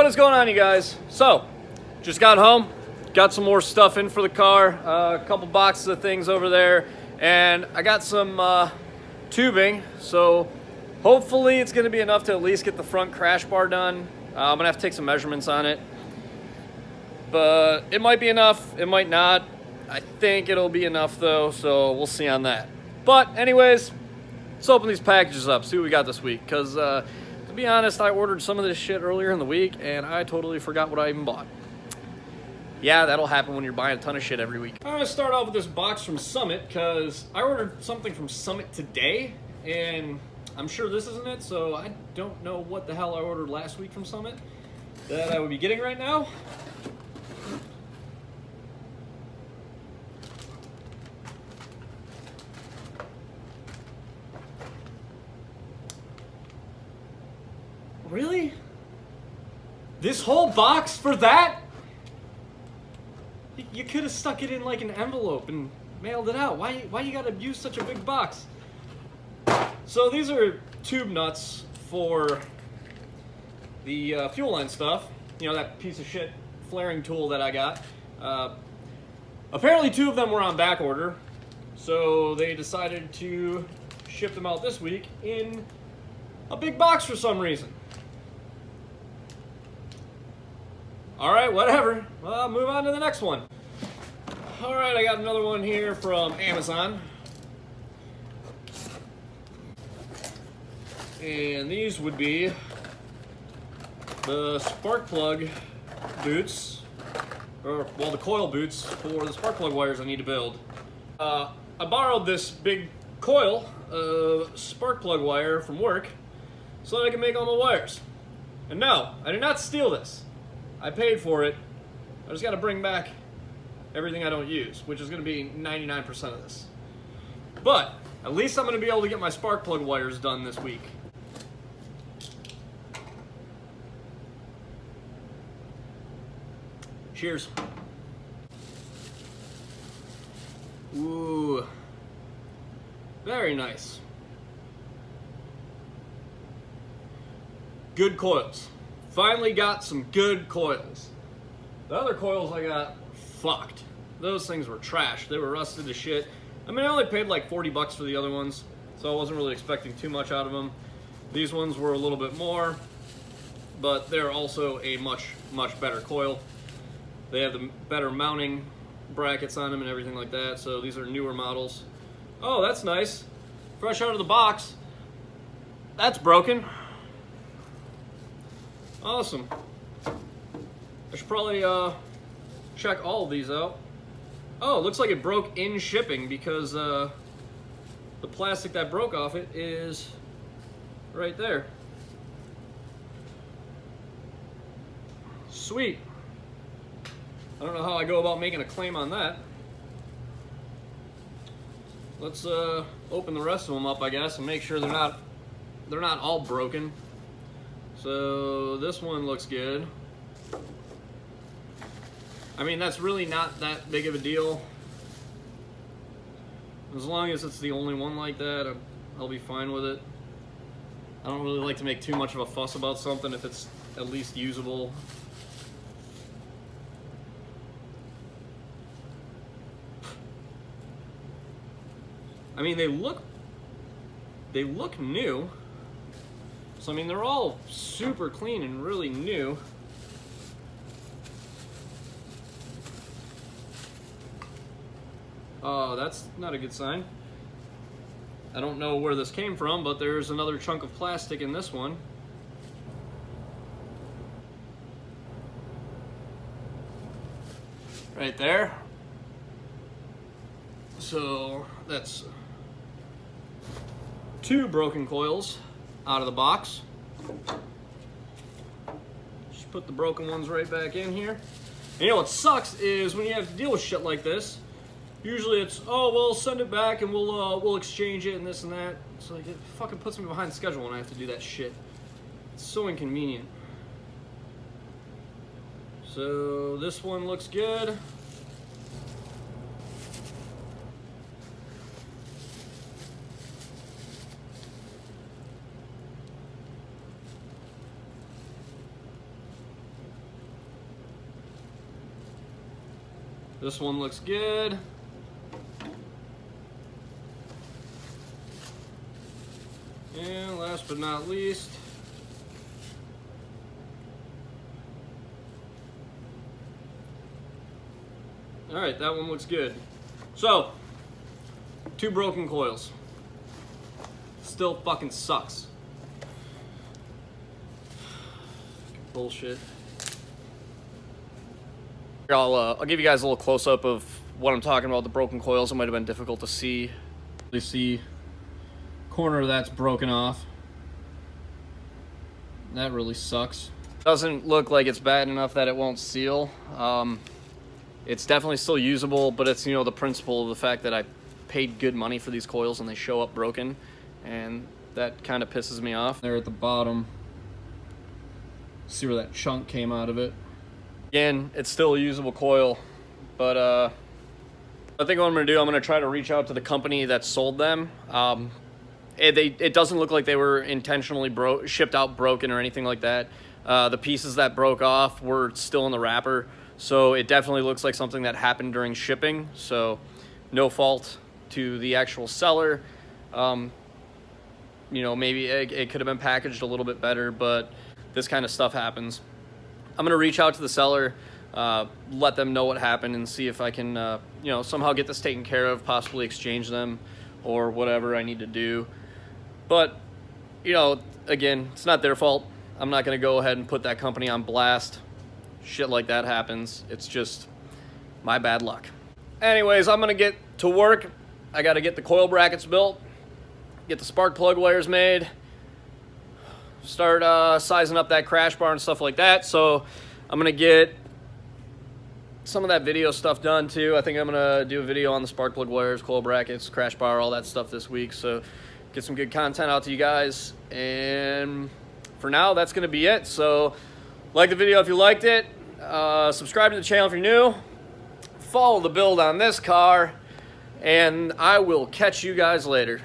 What is going on, you guys? So, just got home, got some more stuff in for the car, a couple boxes of things over there, and I got some tubing, so hopefully it's going to be enough to at least get the front crash bar done. I'm going to have to take some measurements on it, but it might be enough, it might not. I think it'll be enough though, so we'll see on that. But anyways, let's open these packages up, see what we got this week, because to be honest, I ordered some of this shit earlier in the week and I totally forgot what I even bought. Yeah, that'll happen when you're buying a ton of shit every week. I'm gonna start off with this box from Summit because I ordered something from Summit today and I'm sure this isn't it, so I don't know what the hell I ordered last week from Summit that I would be getting right now. Really? This whole box for that? You could have stuck it in like an envelope and mailed it out. Why you gotta use such a big box? So these are tube nuts for the fuel line stuff. You know, that piece of shit flaring tool that I got. Apparently 2 of them were on back order, so they decided to ship them out this week in a big box for some reason. Alright, whatever. Well, move on to the next one. Alright, I got another one here from Amazon. And these would be the spark plug boots, or, well, the coil boots for the spark plug wires I need to build. I borrowed this big coil of spark plug wire from work so that I can make all my wires. And no, I did not steal this. I paid for it. I just got to bring back everything I don't use, which is going to be 99% of this. But at least I'm going to be able to get my spark plug wires done this week. Cheers. Ooh. Very nice. Good coils. Finally got some good coils. The other coils I got, fucked. Those things were trash. They were rusted to shit. I mean, I only paid like 40 bucks for the other ones, so I wasn't really expecting too much out of them. These ones were a little bit more, but they're also a much better coil. They have the better mounting brackets on them and everything like that, so these are newer models. Oh, that's nice. Fresh out of the box. That's broken. Awesome. I should probably check all of these out. Oh, it looks like it broke in shipping because the plastic that broke off it is right there. Sweet. I don't know how I go about making a claim on that. Let's open the rest of them up, I guess, and make sure they're not all broken. So this one looks good. I mean, that's really not that big of a deal. As long as it's the only one like that, I'll be fine with it. I don't really like to make too much of a fuss about something if it's at least usable. I mean, they look new. So, I mean, they're all super clean and really new. Oh, that's not a good sign. I don't know where this came from, but there's another chunk of plastic in this one. Right there. So, that's 2 broken coils out of the box. Just put the broken ones right back in here. And you know what sucks is when you have to deal with shit like this, usually it's, oh, well, send it back and we'll exchange it and this and that. It's like, it fucking puts me behind schedule when I have to do that shit. It's so inconvenient. So this one looks good. This one looks good. And last but not least, all right, that one looks good. So, 2 broken coils. Still fucking sucks. Bullshit. I'll give you guys a little close-up of what I'm talking about, the broken coils. It might have been difficult to see. You see, corner of that's broken off. That really sucks. Doesn't look like it's bad enough that it won't seal. It's definitely still usable, but it's, you know, the principle of the fact that I paid good money for these coils and they show up broken, and that kind of pisses me off. There at the bottom, see where that chunk came out of it. Again, it's still a usable coil, but I think what I'm gonna do, I'm gonna try to reach out to the company that sold them. It doesn't look like they were intentionally shipped out broken or anything like that. The pieces that broke off were still in the wrapper, so it definitely looks like something that happened during shipping. So no fault to the actual seller. You know, maybe it could have been packaged a little bit better, but this kind of stuff happens. I'm gonna reach out to the seller, let them know what happened, and see if I can, you know, somehow get this taken care of, possibly exchange them or whatever I need to do. But, you know, again, it's not their fault. I'm not gonna go ahead and put that company on blast. Shit like that happens. It's just my bad luck. Anyways, I'm gonna get to work. I gotta get the coil brackets built, get the spark plug wires made, start sizing up that crash bar and stuff like that. So I'm gonna get some of that video stuff done too. I think I'm gonna do a video on the spark plug wires, coil brackets, crash bar, all that stuff this week. So get some good content out to you guys. And for now, that's gonna be it. So like the video if you liked it. Subscribe to the channel if you're new. Follow the build on this car. And I will catch you guys later.